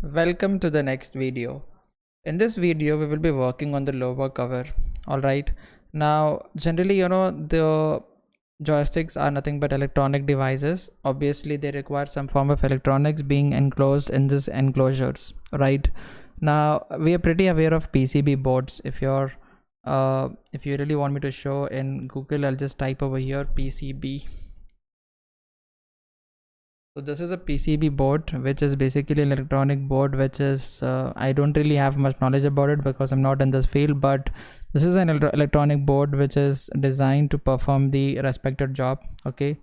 Welcome to the next video. In this video, we will be working on the lower cover. Alright. Now, generally, the joysticks are nothing but electronic devices. Obviously, they require some form of electronics being enclosed in these enclosures. Right. Now, we are pretty aware of PCB boards. If you really want me to show in Google, I'll just type over here PCB. So this is a PCB board, which is basically an electronic board, which is I don't really have much knowledge about it because I'm not in this field, but this is an electronic board which is designed to perform the respected job. Okay,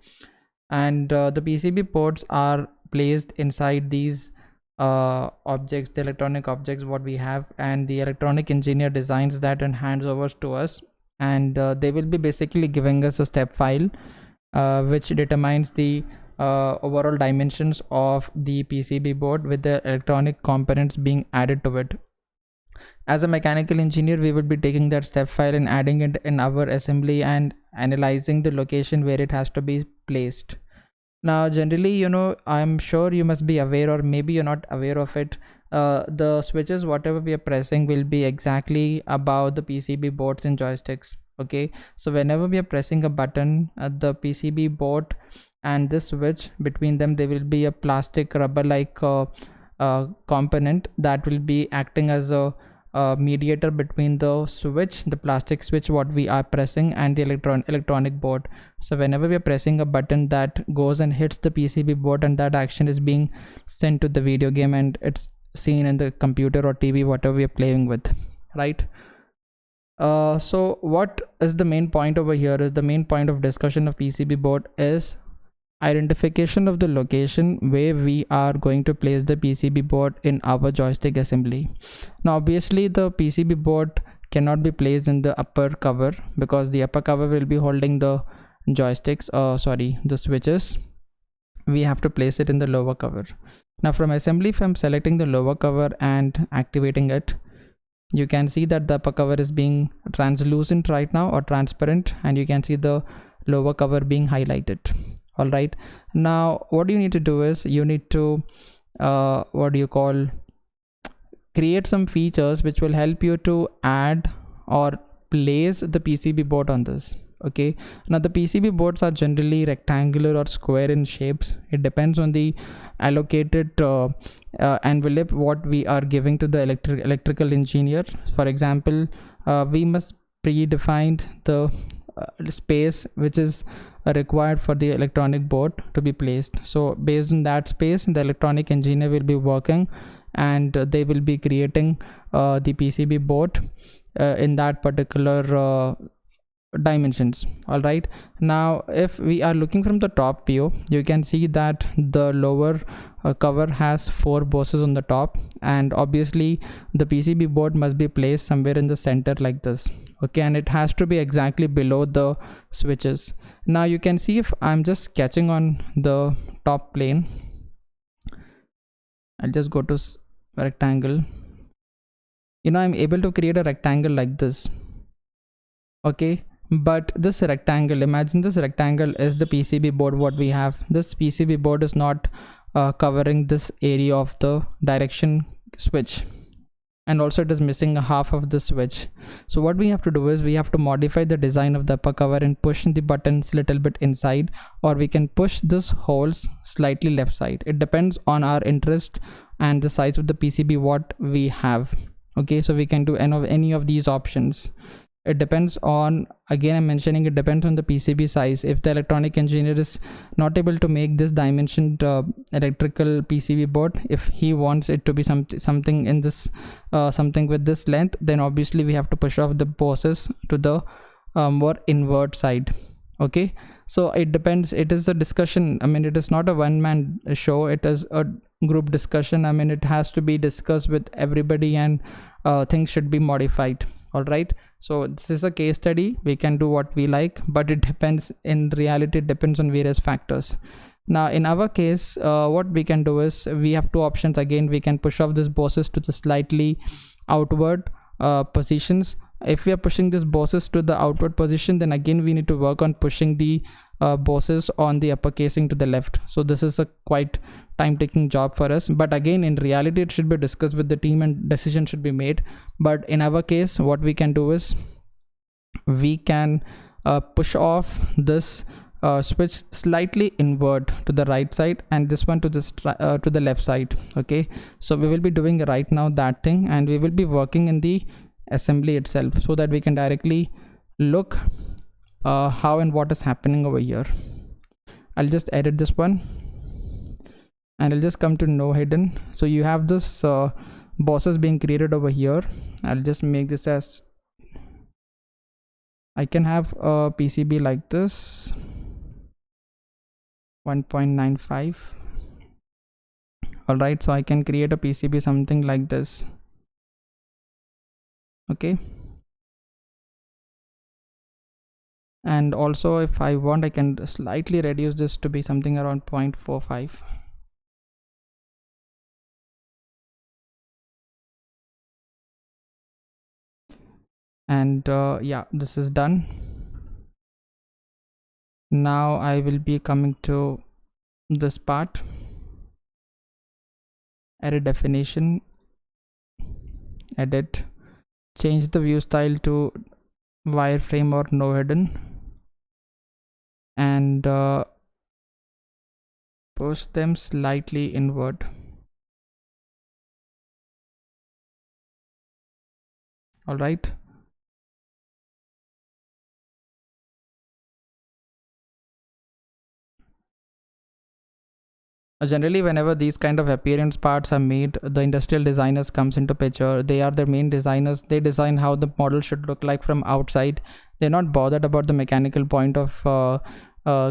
and the PCB ports are placed inside these objects, the electronic objects what we have, and the electronic engineer designs that and hands over to us, and they will be basically giving us a step file which determines the overall dimensions of the PCB board with the electronic components being added to it. As a mechanical engineer, we would be taking that step file and adding it in our assembly and analyzing the location where it has to be placed. Now, generally, I'm sure you must be aware, or maybe you're not aware of it. The switches, whatever we are pressing, will be exactly above the PCB boards and joysticks. Okay, so whenever we are pressing a button at the PCB board and this switch, between them there will be a plastic rubber like component that will be acting as a mediator between the switch, the plastic switch what we are pressing, and the electronic board. So whenever we are pressing a button, that goes and hits the PCB board, and that action is being sent to the video game and it's seen in the computer or TV, whatever we are playing with, right? So what is the main point over here is the main point of discussion of PCB board is identification of the location where we are going to place the PCB board in our joystick assembly. Now obviously the PCB board cannot be placed in the upper cover because the upper cover will be holding the joysticks, the switches. We have to place it in the lower cover. Now from assembly, if I'm selecting the lower cover and activating it, you can see that the upper cover is being translucent right now, or transparent, and you can see the lower cover being highlighted. All right, now what you need to do is you need to create some features which will help you to add or place the PCB board on this. Okay, now the PCB boards are generally rectangular or square in shapes. It depends on the allocated envelope what we are giving to the electrical engineer. For example, we must predefine the space which is required for the electronic board to be placed. So based on that space, the electronic engineer will be working and they will be creating the PCB board in that particular dimensions. All right, now if we are looking from the top view, you can see that the lower cover has 4 bosses on the top, and obviously the PCB board must be placed somewhere in the center like this. Okay, and it has to be exactly below the switches. Now you can see if I'm just sketching on the top plane, I'll just go to rectangle. I'm able to create a rectangle like this. Okay, but this rectangle, imagine this rectangle is the PCB board what we have. This PCB board is not covering this area of the direction switch, and also it is missing a half of the switch. So what we have to do is we have to modify the design of the upper cover and push the buttons little bit inside, or we can push this holes slightly left side. It depends on our interest and the size of the PCB what we have. Okay, so we can do any of these options. It depends on, again I'm mentioning, it depends on the PCB size. If the electronic engineer is not able to make this dimensioned electrical PCB board, if he wants it to be something in this something with this length, then obviously we have to push off the bosses to the more inward side. Okay, so it depends. It is a discussion. I mean, it is not a one-man show, it is a group discussion. I mean, it has to be discussed with everybody, and things should be modified. All right, so this is a case study. We can do what we like, but it depends, in reality it depends on various factors. Now in our case, what we can do is we have 2 options. Again, we can push off these bosses to the slightly outward positions. If we are pushing these bosses to the outward position, then again we need to work on pushing the bosses on the upper casing to the left. So this is a quite time taking job for us, but again in reality it should be discussed with the team and decision should be made. But in our case, what we can do is we can push off this switch slightly inward to the right side and this one to the left side. Okay, so we will be doing right now that thing, and we will be working in the assembly itself so that we can directly look how and what is happening over here. I'll just edit this one and I'll just come to no hidden. So you have this bosses being created over here. I'll just make this as, I can have a PCB like this, 1.95. all right, so I can create a PCB something like this. Okay, and also if I want, I can slightly reduce this to be something around 0.45. and yeah, this is done. Now I will be coming to this part, edit definition, edit, change the view style to wireframe or no hidden, and push them slightly inward. All right, generally whenever these kind of appearance parts are made, the industrial designers comes into picture. They are the main designers. They design how the model should look like from outside. They're not bothered about the mechanical point of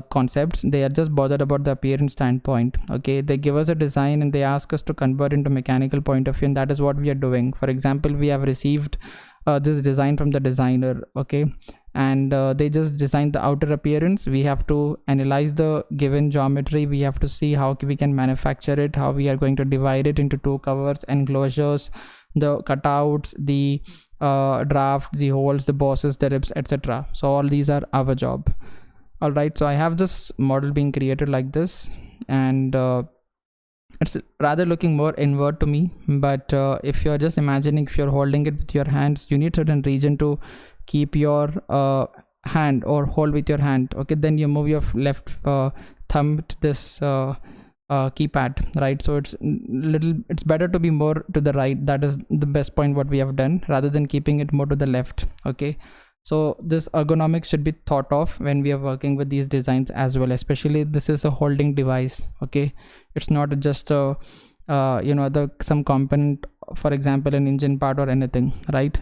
concepts. They are just bothered about the appearance standpoint. Okay, they give us a design and they ask us to convert into mechanical point of view, and that is what we are doing. For example, we have received this design from the designer. Okay, and they just designed the outer appearance. We have to analyze the given geometry. We have to see how we can manufacture it, how we are going to divide it into two covers, enclosures, the cutouts, the drafts, the holes, the bosses, the ribs, etc. So all these are our job. All right, so I have this model being created like this, and it's rather looking more inward to me. But if you're just imagining, if you're holding it with your hands, you need certain region to keep your hand or hold with your hand. Okay, then you move your left thumb to this keypad, right? So it's better to be more to the right. That is the best point what we have done, rather than keeping it more to the left. Okay, so this ergonomics should be thought of when we are working with these designs as well, especially this is a holding device. Okay, it's not just a some component, for example an engine part or anything, right?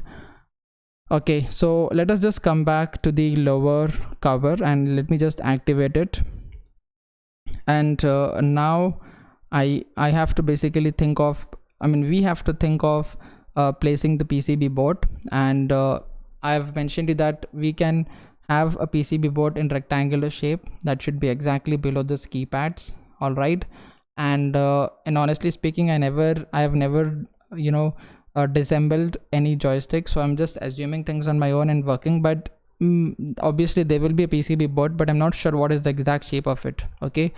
Okay, so let us just come back to the lower cover and let me just activate it. And now I have to basically think of, we have to think of placing the PCB board. And I've mentioned you that we can have a PCB board in rectangular shape that should be exactly below the keypads. All right, and honestly speaking, I have never disassembled any joystick, so I'm just assuming things on my own and working. But obviously there will be a PCB board, but I'm not sure what is the exact shape of it. Okay,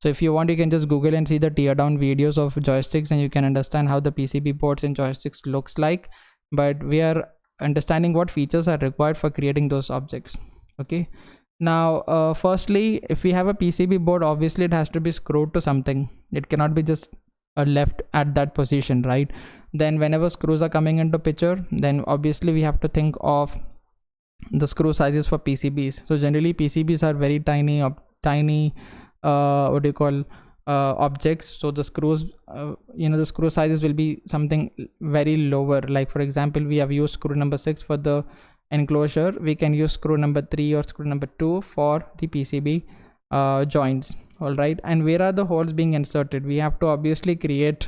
so if you want, you can just Google and see the tear down videos of joysticks, and you can understand how the PCB boards and joysticks looks like. But we are understanding what features are required for creating those objects. Okay, now firstly, if we have a PCB board, obviously it has to be screwed to something. It cannot be just left at that position, right? Then whenever screws are coming into picture, then obviously we have to think of the screw sizes for PCBs. So generally PCBs are very tiny objects. So the screws, the screw sizes will be something very lower. Like for example, we have used screw number 6 for the enclosure. We can use screw number 3 or screw number 2 for the PCB joints. All right, and where are the holes being inserted? We have to obviously create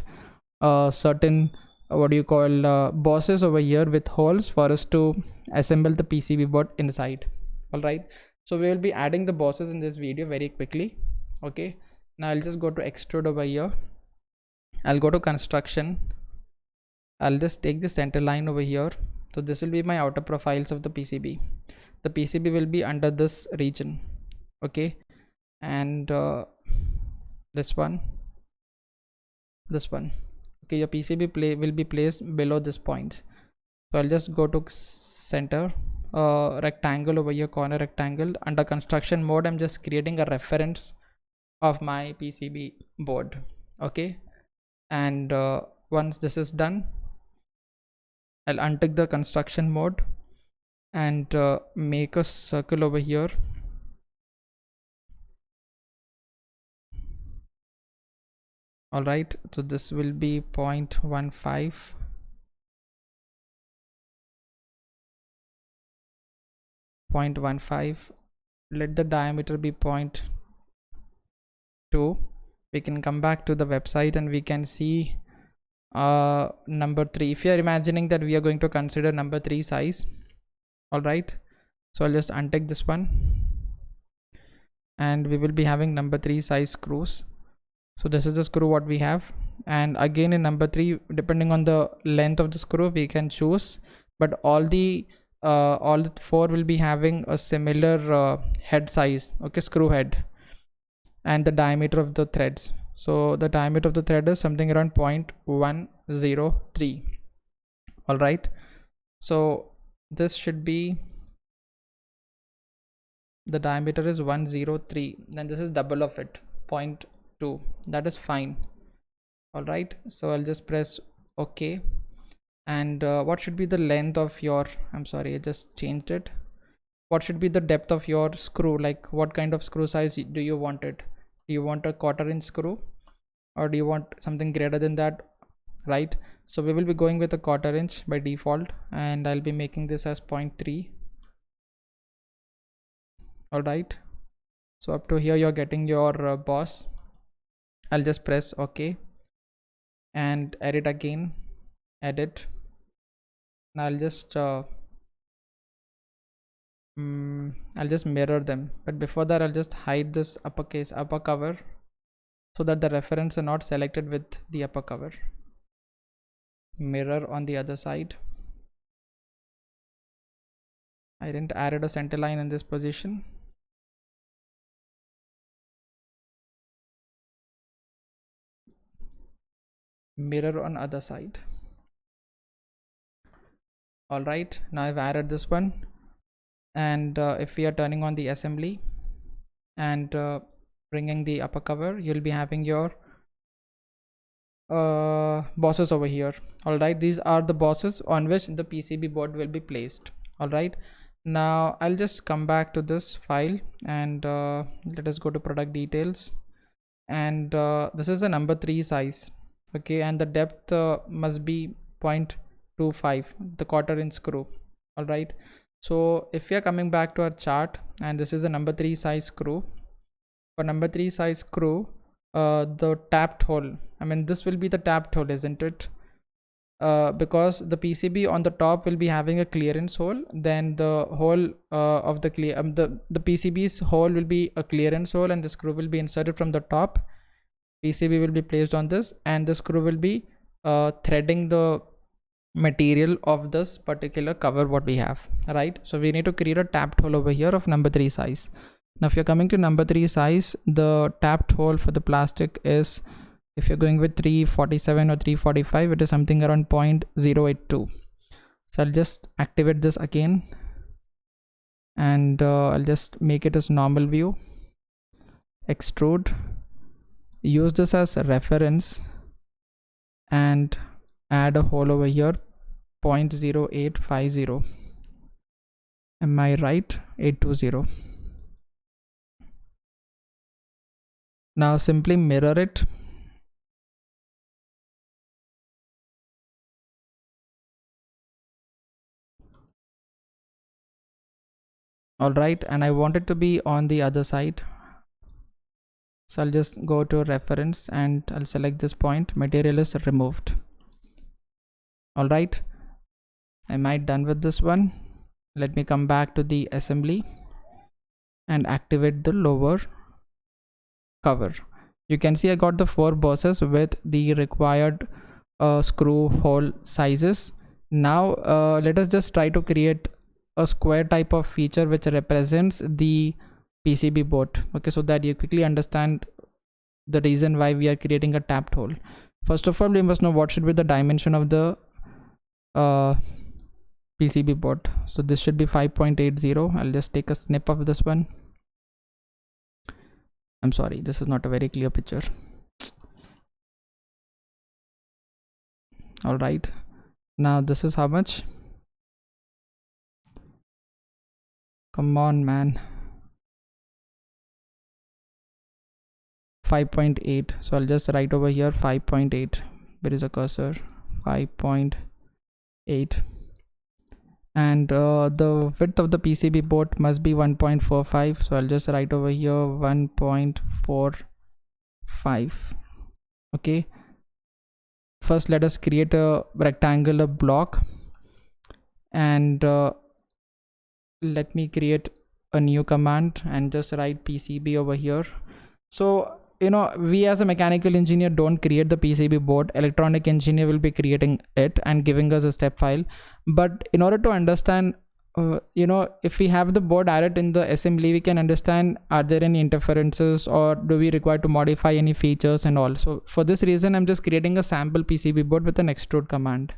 certain bosses over here with holes for us to assemble the PCB board inside. All right, so we will be adding the bosses in this video very quickly. Okay, now I'll just go to extrude over here. I'll go to construction. I'll just take the center line over here. So this will be my outer profiles of the PCB. The PCB will be under this region. Okay, and this one, this one. Okay, your PCB will be placed below this point. So I'll just go to center, rectangle over here, corner rectangle. Under construction mode, I'm just creating a reference of my PCB board. Okay, and once this is done, I'll untick the construction mode and make a circle over here. All right, so this will be 0.15. 0.15. Let the diameter be 0.2. We can come back to the website and we can see number 3. If you are imagining that we are going to consider number 3 size. All right, so I'll just untick this one and we will be having number 3 size screws. So this is the screw what we have, and again in number 3, depending on the length of the screw we can choose, but all the 4 will be having a similar head size. Okay, screw head, and the diameter of the threads. So the diameter of the thread is something around 0.103. all right, so this should be, the diameter is 103, then this is double of it, 0.2. that is fine. All right, so I'll just press OK. And what should be the length of your, I'm sorry, I just changed it. What should be the depth of your screw? Like what kind of screw size do you want it? Do you want a 1/4 inch screw, or do you want something greater than that? Right, so we will be going with a 1/4 inch by default, and I'll be making this as 0.3. all right, so up to here you're getting your boss. I'll just press OK and edit again, edit. Now I'll just mirror them, but before that I'll just hide this upper cover so that the reference are not selected with the upper cover. Mirror on the other side. I didn't add a center line in this position. Mirror on other side. all right, now I've added this one, and if we are turning on the assembly and bringing the upper cover, you'll be having your bosses over here. all right, these are the bosses on which the PCB board will be placed. all right, now I'll just come back to this file and let us go to product details, and this is a number 3 size. Okay, and the depth must be 0.25, the 1/4 inch screw. all right, so if we are coming back to our chart, and this is a number 3 size screw. For number 3 size screw, the tapped hole, I mean this will be the tapped hole, isn't it? Because the PCB on the top will be having a clearance hole, then the hole of the the PCB's hole will be a clearance hole, and the screw will be inserted from the top. PCB will be placed on this, and the screw will be threading the material of this particular cover what we have. right, so we need to create a tapped hole over here of number 3 size. Now if you're coming to number 3 size, the tapped hole for the plastic is, if you're going with 347 or 345, it is something around 0.082. so I'll just activate this again, and I'll just make it as normal view, extrude, use this as a reference, and add a hole over here, 0.0850. am I right? 820. now simply mirror it. all right, and I want it to be on the other side, so I'll just go to reference and I'll select this point, material is removed. all right, am I done with this one? Let me come back to the assembly and activate the lower cover. You can see I got the 4 bosses with the required screw hole sizes. Now let us just try to create a square type of feature which represents the PCB board. Okay, so that you quickly understand the reason why we are creating a tapped hole. First of all, we must know what should be the dimension of the PCB board. So this should be 5.80. I'll just take a snip of this one. I'm sorry, this is not a very clear picture. All right, now this is how much? Come on, man. 5.8. So I'll just write over here 5.8. Where is a cursor? 5.8. And the width of the PCB board must be 1.45. So I'll just write over here 1.45. Okay, first let us create a rectangular block, and let me create a new command and just write PCB over here. So we as a mechanical engineer don't create the PCB board. Electronic engineer will be creating it and giving us a step file. But in order to understand, if we have the board added in the assembly, we can understand, are there any interferences, or do we require to modify any features and all. So for this reason, I'm just creating a sample PCB board with an extrude command.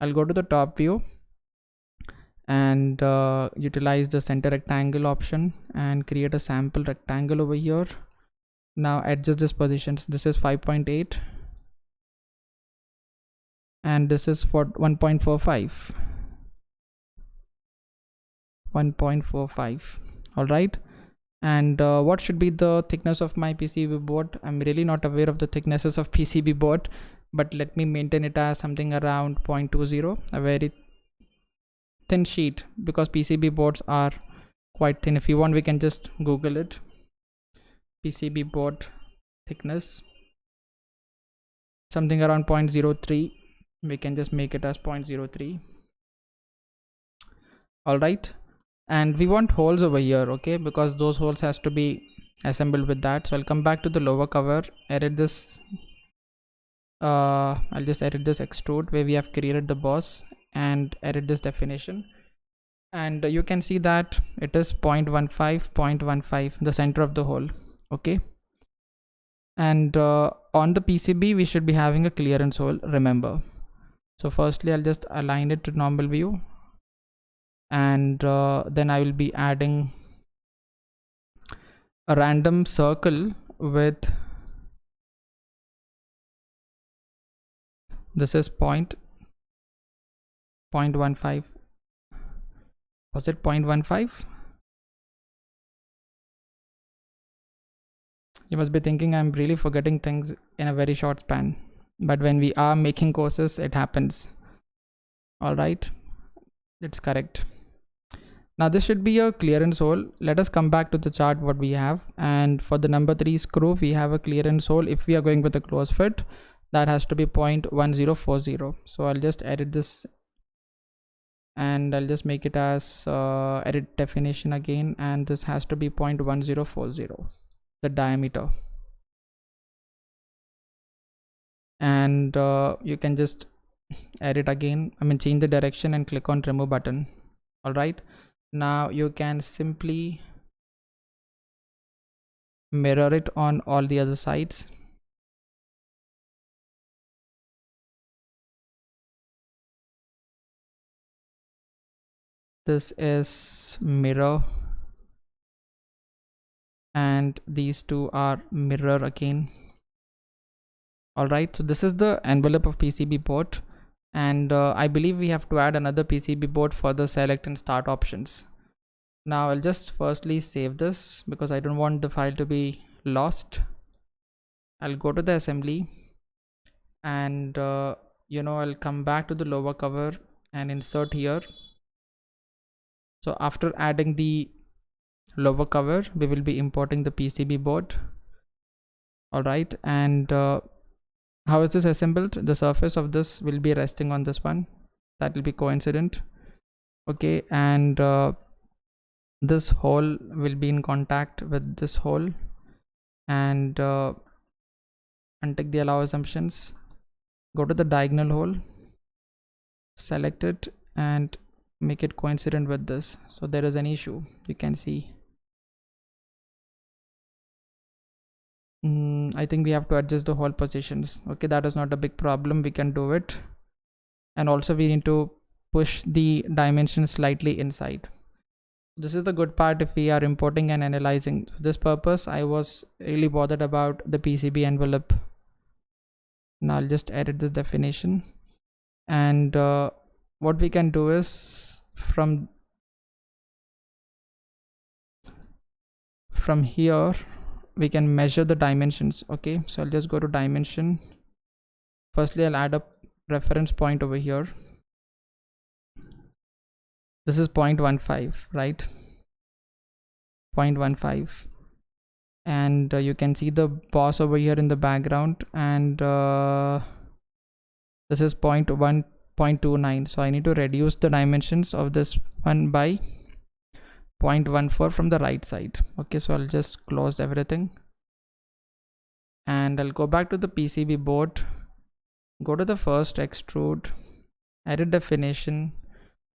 I'll go to the top view and utilize the center rectangle option and create a sample rectangle over here. Now adjust this positions. This is 5.8 and this is for 1.45. 1.45. all right, and what should be the thickness of my PCB board? I'm really not aware of the thicknesses of PCB board, but let me maintain it as something around 0.20, a very thin sheet, because PCB boards are quite thin. If you want, we can just Google it. PCB board thickness, something around 0.03. We can just make it as 0.03. all right, and we want holes over here, okay, because those holes has to be assembled with that. So I'll come back to the lower cover, edit this, I'll just edit this extrude where we have created the boss, and edit this definition, and you can see that it is 0.15, the center of the hole. Okay, and on the PCB we should be having a clearance hole, remember. So firstly I'll just align it to normal view, and then I will be adding a random circle with, this is 0.15. was it 0.15? You must be thinking I'm really forgetting things in a very short span, but when we are making courses, it happens. all right, it's correct. Now this should be a clearance hole. Let us come back to the chart what we have, and for the number 3 screw we have a clearance hole. If we are going with a close fit, that has to be 0.1040. So I'll just edit this and I'll just make it as edit definition again, and this has to be 0.1040, the diameter. And you can just edit again, change the direction and click on remove button. all right, now you can simply mirror it on all the other sides. This is mirror, and these two are mirror again. all right, so this is the envelope of PCB board, and I believe we have to add another PCB board for the select and start options. Now I'll just firstly save this because I don't want the file to be lost. I'll go to the assembly, and I'll come back to the lower cover and insert here. So after adding the lower cover, we will be importing the PCB board. all right, and how is this assembled? The surface of this will be resting on this one. That will be coincident. okay, and this hole will be in contact with this hole, and untick the allow assumptions, go to the diagonal hole, select it and make it coincident with this. So there is an issue, you can see. I think we have to adjust the hole positions. Okay, that is not a big problem, we can do it. And also we need to push the dimensions slightly inside. This is the good part if we are importing and analyzing. For this purpose, I was really bothered about the PCB envelope. Now I'll just edit this definition. And what we can do is from here, we can measure the dimensions. Okay, so I'll just go to dimension. Firstly, I'll add a reference point over here. This is 0.15, right? 0.15. And you can see the boss over here in the background, and this is 0.29. So I need to reduce the dimensions of this one by 0.14 from the right side. Okay, so I'll just close everything, and I'll go back to the PCB board, go to the first extrude, edit definition,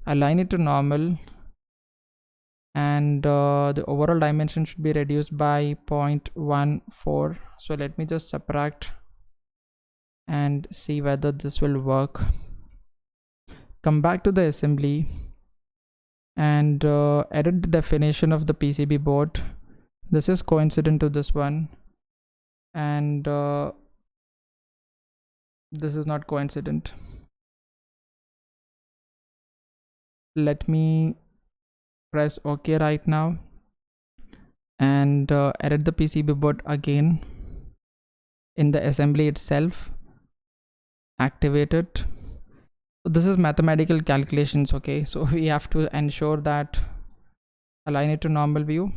align it to normal, and the overall dimension should be reduced by 0.14. So let me just subtract and see whether this will work. Come back to the assembly and edit the definition of the PCB board. This is coincident to this one, and this is not coincident. Let me press OK right now and edit the PCB board again in the assembly itself. Activate it. This is mathematical calculations. Okay, so we have to ensure that align it to normal view.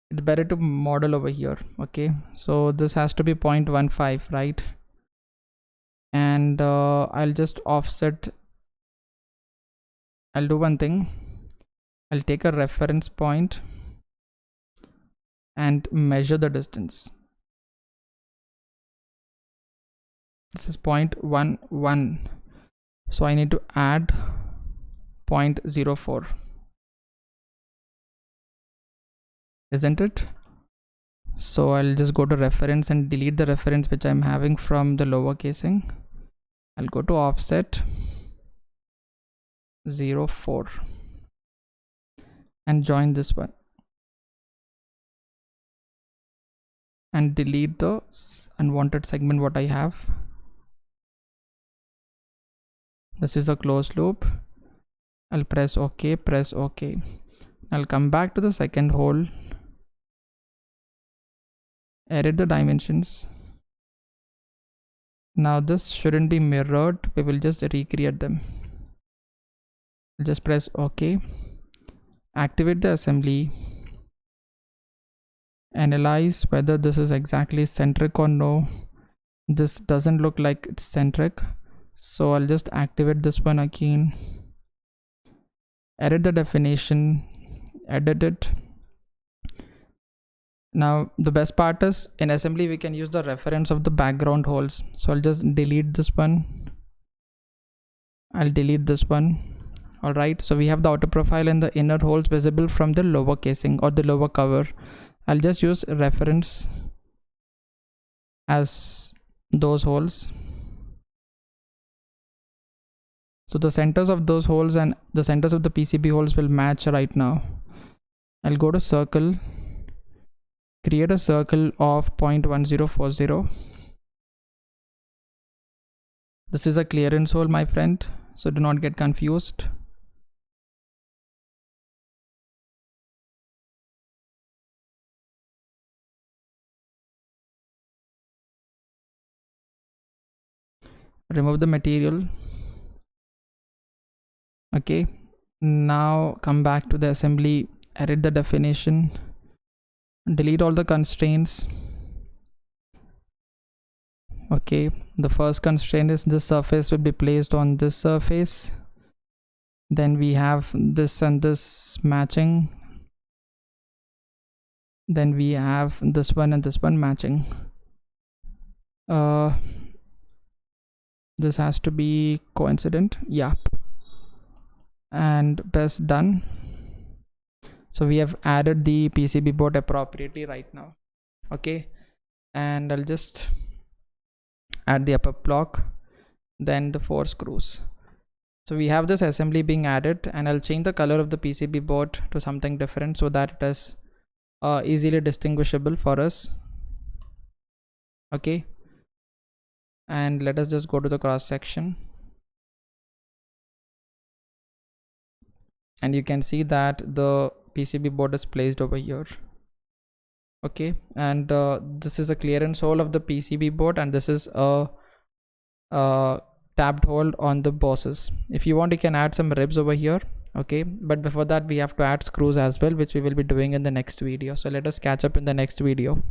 It's better to model over here. Okay, so this has to be 0.15, right? And I'll just offset. I'll do one thing. I'll take a reference point and measure the distance. This is 0.11. So I need to add 0.04. Isn't it? So I'll just go to reference and delete the reference which I'm having from the lower casing. I'll go to offset 0.4 and join this one and delete the unwanted segment what I have. This is a closed loop. I'll press OK, press OK. I'll come back to the second hole, edit the dimensions. Now this shouldn't be mirrored, we will just recreate them. Just press OK, activate the assembly, analyze whether this is exactly centric or no. This doesn't look like it's centric, so I'll just activate this one again, edit the definition, edit it. Now the best part is in assembly we can use the reference of the background holes, so I'll just delete this one, I'll delete this one. Alright, so we have the outer profile and the inner holes visible from the lower casing or the lower cover. I'll just use reference as those holes. So the centers of those holes and the centers of the PCB holes will match right now. I'll go to circle, create a circle of 0.1040. This is a clearance hole, my friend, so do not get confused. Remove the material. Okay, now come back to the assembly, edit the definition, delete all the constraints. Okay, the first constraint is this surface will be placed on this surface. Then we have this and this matching. Then we have this one and this one matching. This has to be coincident. Yeah, and press done. So we have added the PCB board appropriately right now. Okay, and I'll just add the upper block, then the 4 screws. So we have this assembly being added, and I'll change the color of the PCB board to something different so that it is easily distinguishable for us. Okay, and let us just go to the cross section, and you can see that the PCB board is placed over here. Okay, and this is a clearance hole of the PCB board, and this is a tapped hole on the bosses. If you want, you can add some ribs over here. Okay, but before that we have to add screws as well, which we will be doing in the next video. So let us catch up in the next video.